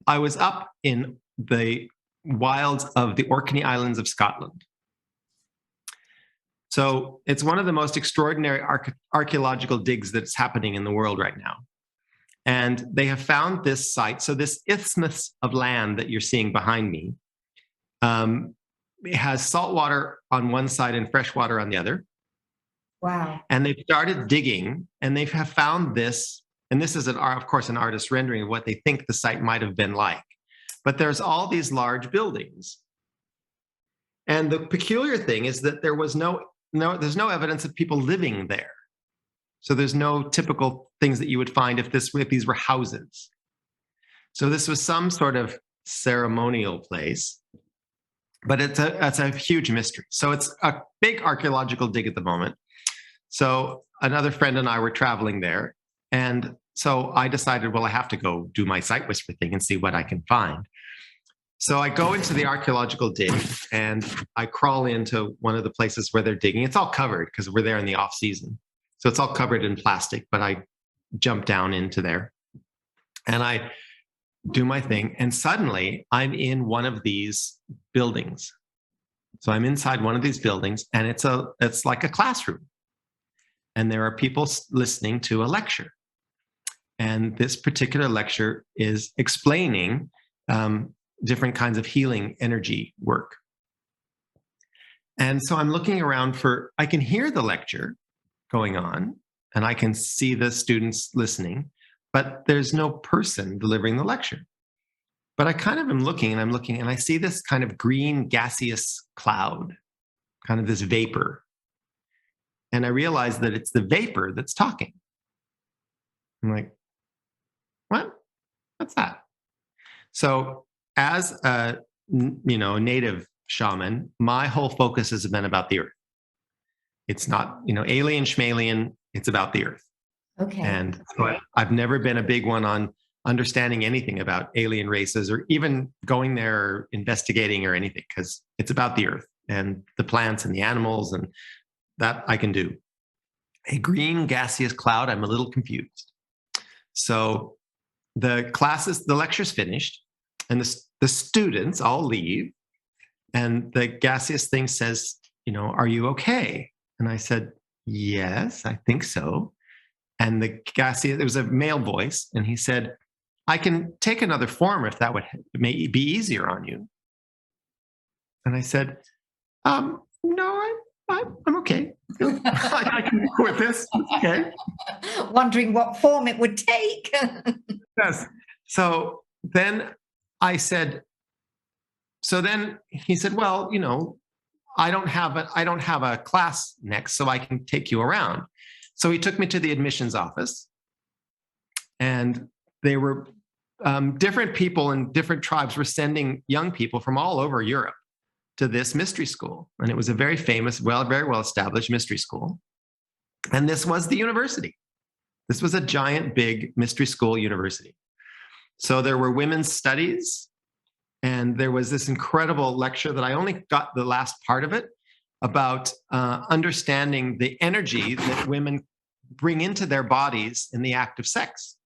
I was up in the wilds of the Orkney Islands of Scotland. So it's one of the most extraordinary archaeological digs that's happening in the world right now. And they have found this site. So this isthmus of land that you're seeing behind me, it has salt water on one side and fresh water on the other. Wow. And they've started digging, and they have found this, and this is, of course, an artist's rendering of what they think the site might have been like. But there's all these large buildings. And the peculiar thing is that there's no evidence of people living there. So there's no typical things that you would find if these were houses. So this was some sort of ceremonial place, but it's a huge mystery. So it's a big archaeological dig at the moment. So another friend and I were traveling there. And so I decided, well, I have to go do my sight whisper thing and see what I can find. So I go into the archaeological dig and I crawl into one of the places where they're digging. It's all covered because we're there in the off season. So it's all covered in plastic, but I jump down into there and I do my thing. And suddenly I'm in one of these buildings. So I'm inside one of these buildings and it's like a classroom. And there are people listening to a lecture. And this particular lecture is explaining different kinds of healing energy work. And so I'm looking around I can hear the lecture going on and I can see the students listening, but there's no person delivering the lecture. But I kind of am looking and I see this kind of green gaseous cloud, kind of this vapor. And I realize that it's the vapor that's talking. I'm like, what? What's that? So as a native shaman, my whole focus has been about the earth. It's not, alien schmalien, it's about the earth. Okay. And so I've never been a big one on understanding anything about alien races or even going there or investigating or anything, because it's about the earth and the plants and the animals, and that I can do. A green gaseous cloud, I'm a little confused. So the lecture's finished, and the students all leave, and the gaseous thing says, are you okay? And I said, yes, I think so. And it was a male voice, and he said, I can take another form if that would be easier on you. And I said, no, I'm okay. I can go with this. Okay. Wondering what form it would take. Yes. So then I said, then he said, well, I don't have a class next, so I can take you around. So he took me to the admissions office, and they were different people in different tribes were sending young people from all over Europe to this mystery school. And it was a very famous, very well established mystery school. And this was the university. This was a giant, big mystery school university. So there were women's studies, and there was this incredible lecture that I only got the last part of it about understanding the energy that women bring into their bodies in the act of sex.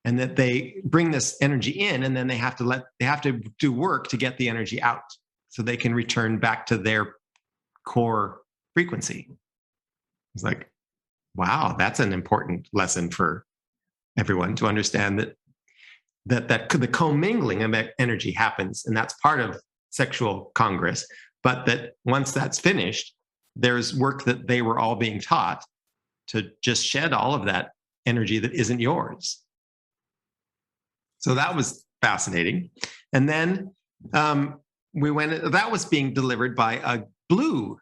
And that they bring this energy in, and then they have to do work to get the energy out so they can return back to their core frequency. It's like, wow, that's an important lesson for everyone to understand that the commingling of energy happens, and that's part of sexual congress. But that once that's finished, there's work that they were all being taught to just shed all of that energy that isn't yours. So that was fascinating. And then that was being delivered by a blue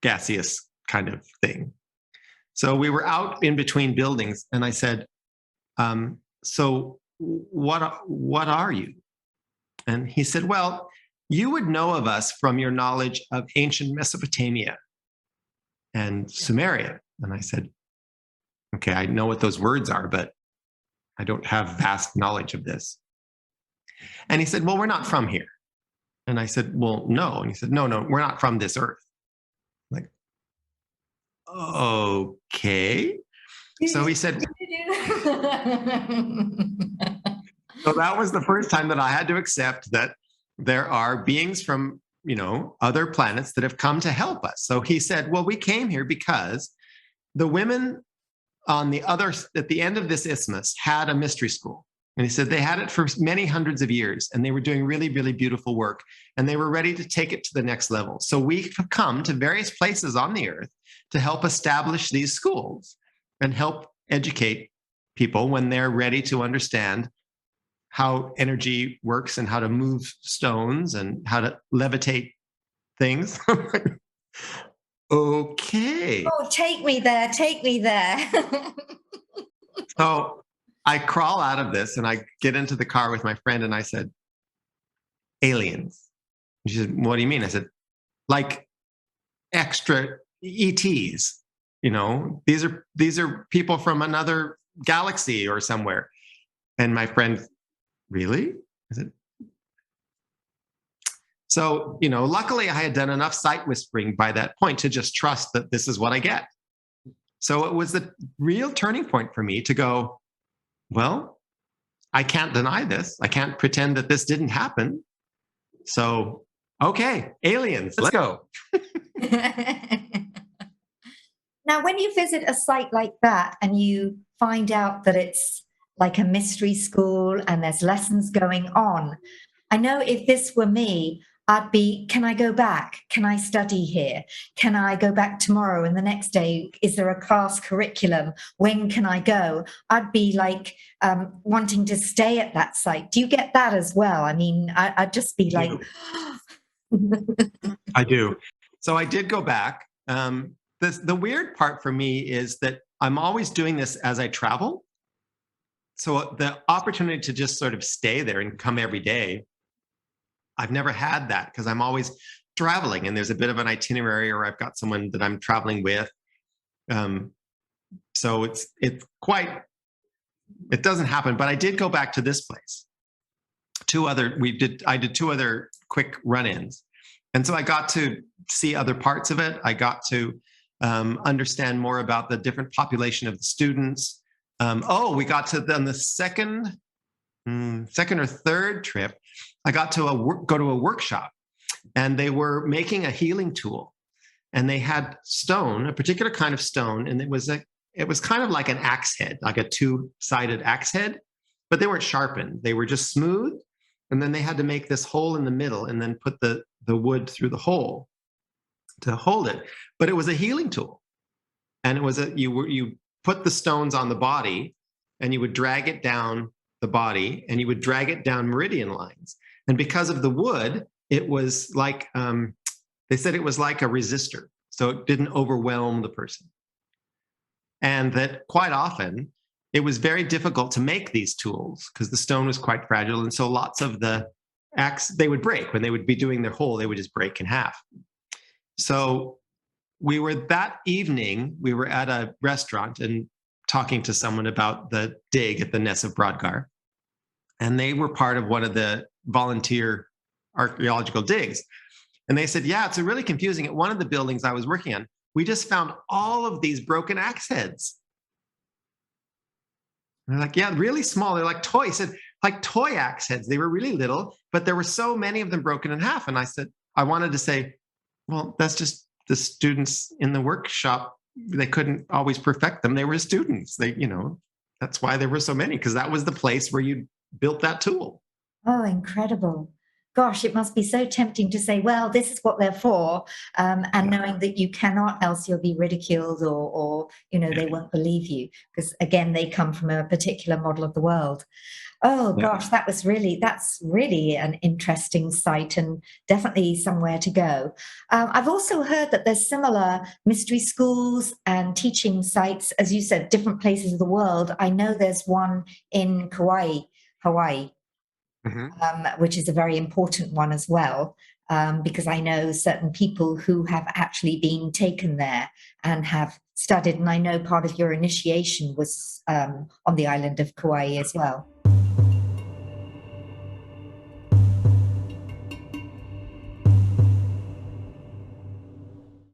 gaseous kind of thing. So we were out in between buildings, and I said, so what are you? And he said, well, you would know of us from your knowledge of ancient Mesopotamia and Sumeria. And I said, okay, I know what those words are, but I don't have vast knowledge of this. And he said, well, we're not from here. And I said, well, no. And he said, no, we're not from this earth. I'm like, okay. So he said, So that was the first time that I had to accept that there are beings from, other planets that have come to help us. So he said, well, we came here because the women at the end of this isthmus had a mystery school. And he said they had it for many hundreds of years, and they were doing really, really beautiful work, and they were ready to take it to the next level. So we've come to various places on the earth to help establish these schools and help educate people when they're ready to understand how energy works and how to move stones and how to levitate things. Okay. Oh, take me there. Take me there. So I crawl out of this and I get into the car with my friend and I said, aliens. And she said, what do you mean? I said, like extra ETs, these are people from another galaxy or somewhere. And my friend, really? I said, so, luckily I had done enough sight whispering by that point to just trust that this is what I get. So it was the real turning point for me to go, well, I can't deny this. I can't pretend that this didn't happen. So, okay, aliens, let's go. Now, when you visit a site like that and you find out that it's like a mystery school and there's lessons going on, I know if this were me, I'd be, can I go back? Can I study here? Can I go back tomorrow and the next day? Is there a class curriculum? When can I go? I'd be like wanting to stay at that site. Do you get that as well? I mean, I'd just be like... I do. So I did go back. The weird part for me is that I'm always doing this as I travel. So the opportunity to just sort of stay there and come every day, I've never had that because I'm always traveling and there's a bit of an itinerary or I've got someone that I'm traveling with. So it doesn't happen, but I did go back to this place. I did two other quick run-ins. And so I got to see other parts of it. I got to understand more about the different population of the students. We got to on the second or third trip, I got to go to a workshop, and they were making a healing tool, and they had stone, a particular kind of stone, and it was kind of like an axe head, like a two-sided axe head, but they weren't sharpened. They were just smooth, and then they had to make this hole in the middle, and then put the wood through the hole to hold it. But it was a healing tool, and it was you put the stones on the body, and you would drag it down the body, and you would drag it down meridian lines. And because of the wood, it was like, they said it was like a resistor. So it didn't overwhelm the person. And that quite often, it was very difficult to make these tools because the stone was quite fragile. And so lots of the they would break. When they would be doing their hole, they would just break in half. So that evening, we were at a restaurant and talking to someone about the dig at the Ness of Brodgar. And they were part of one of the volunteer archaeological digs. And they said, yeah, it's really confusing. At one of the buildings I was working on, we just found all of these broken axe heads. And they're like, yeah, really small. They're like toy. I said, like toy axe heads. They were really little, but there were so many of them broken in half. And I said, I wanted to say, well, that's just the students in the workshop. They couldn't always perfect them. They were students. That's why there were so many, because that was the place where you built that tool. Oh, incredible. Gosh, it must be so tempting to say, well, this is what they're for. Knowing that you cannot, else you'll be ridiculed or they won't believe you. Because again, they come from a particular model of the world. Oh gosh, that's really an interesting site and definitely somewhere to go. I've also heard that there's similar mystery schools and teaching sites, as you said, different places of the world. I know there's one in Hawaii, which is a very important one as well, because I know certain people who have actually been taken there and have studied. And I know part of your initiation was on the island of Kauai as well.